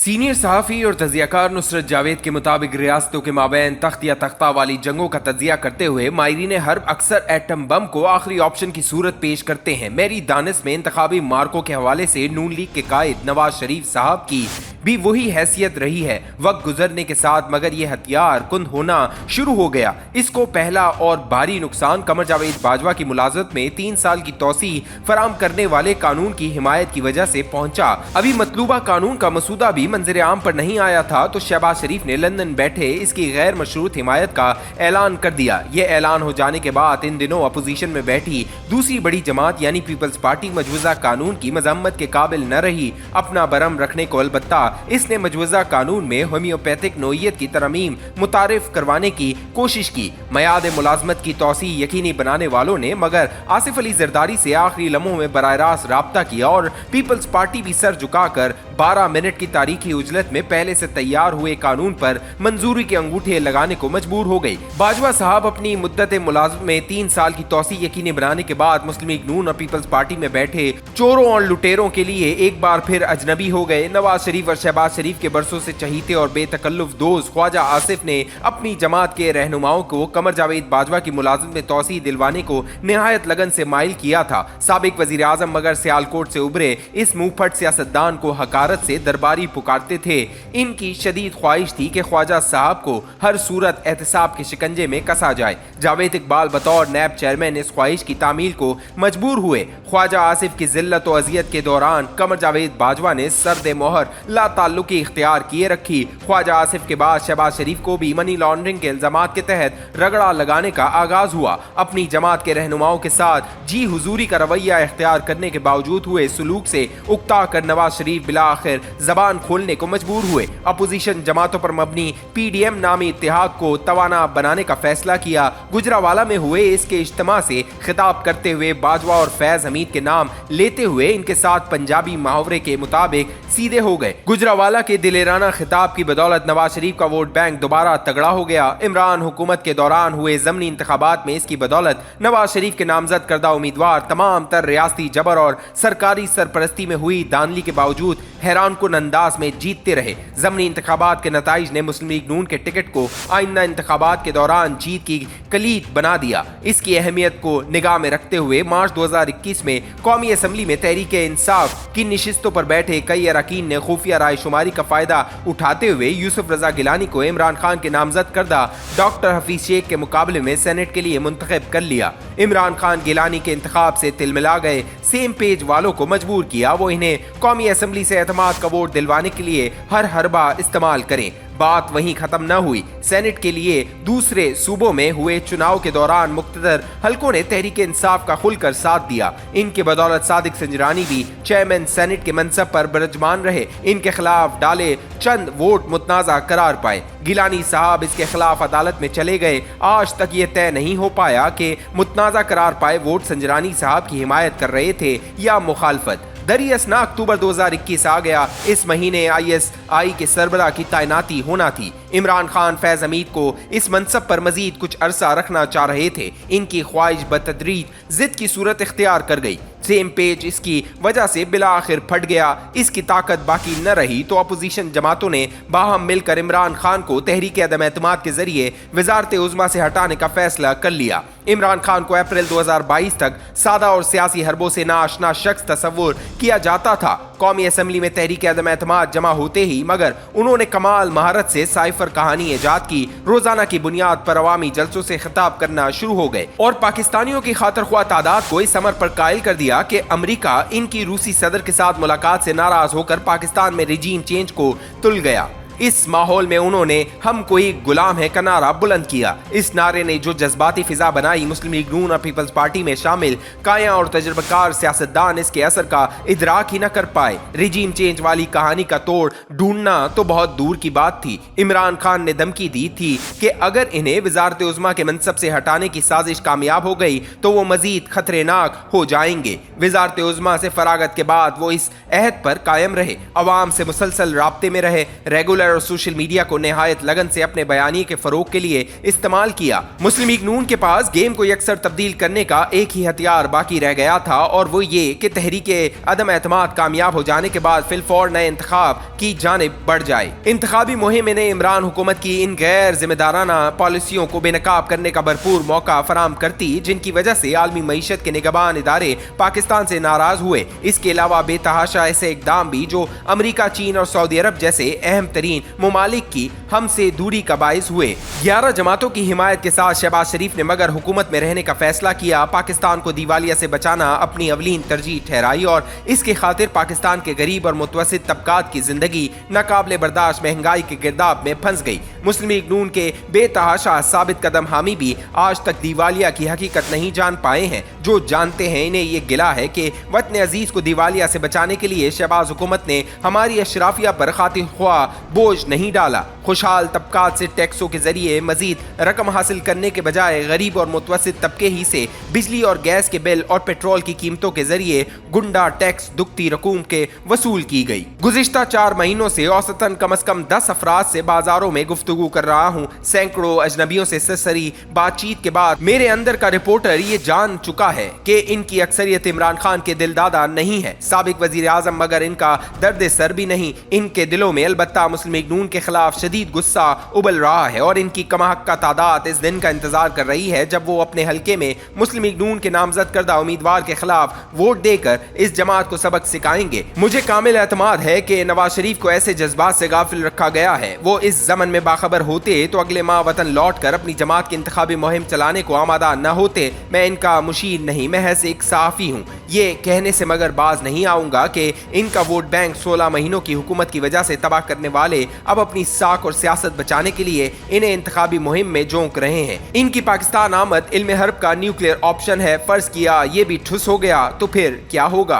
Senior सहाफ़ी और तजियाकार नुसरत जावेद के मुताबिक रियासतों के माबैन तख्त या तख्ता वाली जंगों का तजिया करते हुए माहिरीन हर्ब अक्सर एटम बम को आखिरी ऑप्शन की सूरत पेश करते हैं। मेरी दानिश में इंतखाबी मार्कों के हवाले से नून लीग के कायद नवाज शरीफ साहब की भी वही हैसियत रही है। वक्त गुजरने के साथ मगर ये हथियार कुंद होना शुरू हो गया। इसको पहला और भारी नुकसान कमर जावेद बाजवा की मुलाजमत में 3 साल की तोसी फराम करने वाले कानून की हिमायत की वजह से पहुंचा। अभी मतलूबा कानून का मसूदा भी मंजर आम पर नहीं आया था तो शहबाज शरीफ ने लंदन बैठे इसकी गैर मशरूत हिमायत का ऐलान कर दिया। ये ऐलान हो जाने के बाद इन दिनों अपोजिशन में बैठी दूसरी बड़ी जमात यानी पीपल्स पार्टी मजवूजा कानून की मजम्मत के काबिल न रही। अपना बरम रखने को अलबत्ता इसने मजवूजा कानून में होम्योपैथिक नोयत की तरमीम मुतारिफ करवाने की कोशिश की। मयाद मुलाजमत की तोसी यकीनी बनाने वालों ने मगर आसिफ अली जरदारी से आखिरी लम्हों में बराह रास्त राब्ता किया और पीपल्स पार्टी भी सर झुकाकर 12 मिनट की तारीखी उजलत में पहले से तैयार हुए कानून पर मंजूरी के अंगूठे लगाने को मजबूर हो गई। बाजवा साहब अपनी मुद्दत मुलाजमत में 3 साल की तोसी यकीनी बनाने के बाद मुस्लिम लीग नून और पीपल्स पार्टी में बैठे चोरों और लुटेरों के लिए एक बार फिर अजनबी हो गए। नवाज शरीफ और शहबाज शरीफ के बरसों से चहीते और बेतकल्लुफ दोस्त ख्वाजा आसिफ ने अपनी जमात के रहनुमाओं को कमर जावेद बाजवा की मुलाजमत में तोसी दिलवाने को निहायत लगन से माइल किया था। साबिक वजीर आजम मगर सियालकोट से उभरे इस मुंहफट सियासतदान को हकारत से दरबारी पुकारते थे। इनकी शदीद ख्वाहिश थी कि ख्वाजा साहब को हर सूरत एहतसाब के शिकंजे में कसा जाए। जावेद इकबाल बतौर नैब चेयरमैन इस ख्वाहिश की तामील को मजबूर हुए। ख्वाजा आसिफ की जिल्लत और अजियत के दौरान कमर जावेद बाजवा ने सर्द मोहर ला ताल्लुकी इख्तियार किए रखी। ख्वाजा आसिफ के बाद शहबाज शरीफ को भी मनी लॉन्ड्रिंग के इल्जामात के तहत रगड़ा लगाने का आगाज हुआ। अपनी जमात के रहनुमाओं के साथ जी हुजूरी का रवैया इख्तियार करने के बावजूद हुए सलूक से उकता कर नवाज शरीफ बिला आखिर जबान खोलने को मजबूर हुए। अपोजिशन जमातों पर मबनी PDM नामी इत्तेहाद को तवाना बनाने का फैसला किया। गुजरावाला में हुए इसके इज्तिमा से खिताब करते हुए बाजवा और फैज हमीद के नाम लेते हुए इनके साथ पंजाबी मुहावरे के मुताबिक सीधे हो गए। गुजरावाला के दिलेराना खिताब की बदौलत नवाज शरीफ का वोट बैंक दोबारा तगड़ा हो गया। इमरान हुकूमत के दौरान हुए ज़मनी इंतखाबात में इसकी बदौलत नवाज शरीफ के नामजद करदा उम्मीदवार तमाम तर रियासती जबर और सरकारी सरपरस्ती में हुई दानली के बावजूद हैरान कुन अंदाज में जीतते रहे। ज़मनी इंतखाबात के नताइज ने मुस्लिम लीग नून के टिकट को आइंदा इंतखाबात के दौरान जीत की कलीद बना दिया। इसकी अहमियत को निगाह में रखते हुए मार्च 2021 में कौमी असम्बली में तहरीके इंसाफ की नशिस्तों पर बैठे कई अरकान ने खुफिया राय शुमारी का फायदा उठाते हुए यूसुफ रजा गिलानी को इमरान खान के नामजद करदा डॉक्टर हफीज शेख के मुकाबले में सेनेट के लिए मुंतखब कर लिया। इमरान खान गिलानी के इंतखाब से तिलमिला गए सेम पेज वालों को मजबूर किया वो इन्हें कौमी असम्बली से एतमाद का वोट दिलवाने के लिए हर हरबा इस्तेमाल करें। बात वहीं खत्म न हुई। सेनेट के लिए दूसरे सूबों में हुए चुनाव के दौरान मुख्तदर हलकों ने तहरीक इंसाफ का खुलकर साथ दिया। इनके बदौलत सादिक संजरानी भी चेयरमैन सेनेट के मनसब पर बरजमान रहे। इनके खिलाफ डाले चंद वोट मुतनाज़ा करार पाए। गिलानी साहब इसके खिलाफ अदालत में चले गए। आज तक ये तय नहीं हो पाया कि मुतनाज़ा करार पाए वोट संजरानी साहब की हिमायत कर रहे थे या मुखालफत। दरियासना अक्टूबर 2021 आ गया। इस महीने ISI के सरबराह की तैनाती होना थी। इमरान खान फैज हमीद को इस मनसब पर मजीद कुछ अरसा रखना चाह रहे थे। इनकी ख्वाहिश बतदरीज जिद की सूरत इख्तियार कर गई। सेम पेज इसकी वजह से बिला आखिर फट गया। इसकी ताकत बाकी न रही तो अपोजिशन जमातों ने बाहम मिलकर इमरान खान को तहरीक अदम एतमाद के जरिए वजारत उज़्मा से हटाने का फैसला कर लिया। इमरान खान को अप्रैल 2022 तक सादा और सियासी हरबों से नाआशना शख्स तस्वुर किया जाता था। कौमी असम्बली में तहरीक अदम एतमाद जमा होते ही मगर उन्होंने कमाल महारत से साइफर कहानी ईजाद की। रोजाना की बुनियाद पर अवामी जलसों से खिताब करना शुरू हो गए और पाकिस्तानियों की खातर ख्वाह तादाद को इस अमर पर कायल कर दिया कि अमेरिका इनकी रूसी सदर के साथ मुलाकात से नाराज होकर पाकिस्तान में रिजीम चेंज को तुल गया। इस माहौल में उन्होंने हम कोई गुलाम है का नारा बुलंद किया। इस नारे ने जो जज्बाती फिजा बनाई, मुस्लिम लीग नून और पीपल्स पार्टी में शामिल काया और तजर्बाकार सियासतदान इसके असर का इदराक ही न कर पाए। रिजीम चेंज वाली कहानी का तोड़ ढूंढना तो बहुत दूर की बात थी। इमरान खान ने धमकी दी थी कि अगर इन्हें वजारत उज़्मा के मनसब से हटाने की साजिश कामयाब हो गई तो वो मजीद खतरनाक हो जाएंगे। वजारत उज़्मा से फरागत के बाद वो इस अहद पर कायम रहे, अवाम से मुसलसल राब्ते में रहे, रेगुलर ट्विटर और सोशल मीडिया को निहायत लगन से अपने बयानी के फरोग के लिए इस्तेमाल किया। मुस्लिम लीग नून के पास गेम को यकसर तब्दील करने का एक ही हथियार बाकी रह गया था और वो ये कि तहरीके अदम एतमाद कामयाब हो जाने के बाद फिलफौर नए इंतखाब की जानिब बढ़ जाए। इंतखाबी मुहिम ने इमरान हुकूमत की इन गैर जिम्मेदाराना पॉलिसियों को बेनकाब करने का भरपूर मौका फराम करती, जिनकी वजह से आलमी मईशत के निगहबान इदारे पाकिस्तान से नाराज हुए। इसके अलावा बेतहाशा ऐसे इकदाम भी जो अमेरिका, चीन और सऊदी अरब जैसे अहम तरीन मुमालिक की हमसे दूरी का बाइस हुए। 11 जमातों की हिमायत के साथ शहबाज शरीफ ने मगर हुकूमत में रहने का फैसला किया। पाकिस्तान को दिवालिया से बचाना अपनी अवलीन तरजीह ठहराई और इसके खातिर पाकिस्तान के गरीब और मुतवस्सित तबकात की जिंदगी नाकाबिले बर्दाश्त महंगाई के गिरदाब में फंस गई। मुस्लिम लीग नून के बेतहाशा साबित कदम हामी भी आज तक दिवालिया की हकीकत नहीं जान पाए हैं। जो जानते हैं इन्हें ये गिला है कि वतन अजीज को दिवालिया से बचाने के लिए शहबाज हुकूमत ने हमारी अशराफिया पर खातिर ख्वाह बोझ नहीं डाला। खुशहाल तबकात से टैक्सों के जरिए मजीद रकम हासिल करने के बजाय गरीब और मुतवस्सित तबके ही से बिजली और गैस के बिल और पेट्रोल की कीमतों के जरिए गुंडा टैक्स दुखती रकूम के वसूल की गई। गुज़िश्ता 4 महीनों से औसतन कम से कम 10 अफराद से बाजारों में गुफ्तगू कर रहा हूँ। सैकड़ों अजनबियों से सरसरी बातचीत के बाद मेरे अंदर का रिपोर्टर ये जान चुका है कि इनकी अक्सरियत इमरान खान के दिलदादा नहीं है, साबिक वजीर आजम मगर इनका दर्द सर भी नहीं। इनके दिलों में अलबत्ता मुस्लिम लीग नून के खिलाफ शदीद गुस्सा उबल रहा है और इनकी कमाहक का तादाद इस दिन का इंतजार कर रही है जब वो अपने हलके में मुस्लिम लीग नून के नामजद करदा उम्मीदवार के खिलाफ वोट देकर इस जमात को सबक सिखाएंगे। मुझे कामिल एतमाद है कि नवाज शरीफ को ऐसे जज्बात से गाफिल रखा गया है। वो इस जमन में बाखबर होते तो अगले माह वतन लौट कर अपनी जमात की इंतखाबी मुहिम चलाने को आमादा न होते। मैं इनका मुशीर नहीं, महज एक सहाफी हूँ। ये कहने से मगर बाज नहीं आऊंगा कि इनका वोट बैंक 16 महीनों की हुकूमत की वजह से तबाह करने वाले अब अपनी साख और सियासत बचाने के लिए इन्हें इंतखाबी मुहिम में झोंक रहे हैं। इनकी पाकिस्तान आमद इल्म हर्ब का न्यूक्लियर ऑप्शन है। फर्ज किया ये भी ठुस हो गया तो फिर क्या होगा।